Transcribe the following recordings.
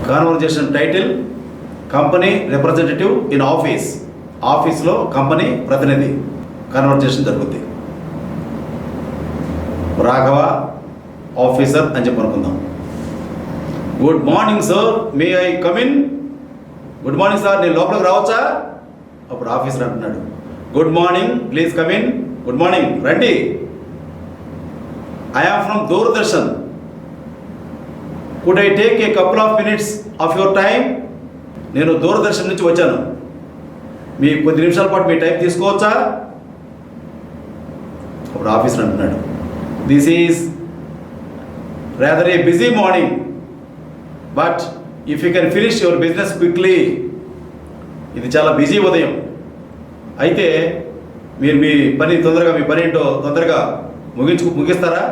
Conversation title company representative in office. ఆఫీస్లో company ప్రతినిధి conversation జరుగుద్ది. రాఘవ ఆఫీసర్ అని చెప్పి అనుకుందాం. Good morning sir, may I come in? Good morning sir, నేను లోపలికి రావచ్చా? అప్పుడు ఆఫీసర్ అంటున్నాడు, good morning, please come in. Good morning, రండి. I am from Doordarshan. Could I take a couple of minutes of your time? నేను దూరదర్శన్ నుంచి వచ్చాను, మీ కొద్ది నిమిషాల పాటు మీ టైం తీసుకోవచ్చా? అప్పుడు ఆఫీసర్ అంటున్నాడు, this is rather a busy morning, but if you can finish your business quickly. ఇది చాలా బిజీ ఉదయం, అయితే మీరు మీ పని తొందరగా, మీ పని ఏంటో తొందరగా ముగిస్తారా?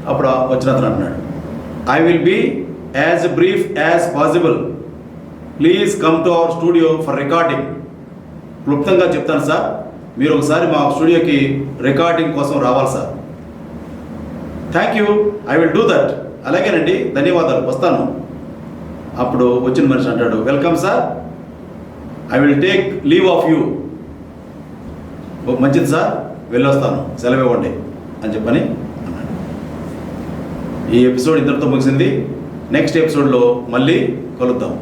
అప్పుడు వచ్చిన అతను అంటున్నాడు, I will be as brief as possible. Please come to our studio for recording. క్లుప్తంగా చెప్తాను సార్, మీరు ఒకసారి మా స్టూడియోకి రికార్డింగ్ కోసం రావాలి sir. Thank you, I will do that. అలాగేనండి, ధన్యవాదాలు, వస్తాను. అప్పుడు వచ్చిన మనిషి అంటాడు, welcome sir, I will take leave of you. మంచిది సార్, వెళ్ళొస్తాను, సెలవు ఇవ్వండి అని చెప్పని అన్నాడు. ఈ ఎపిసోడ్ ఇంతటితో ముగిసింది. నెక్స్ట్ ఎపిసోడ్లో మళ్ళీ కలుద్దాం.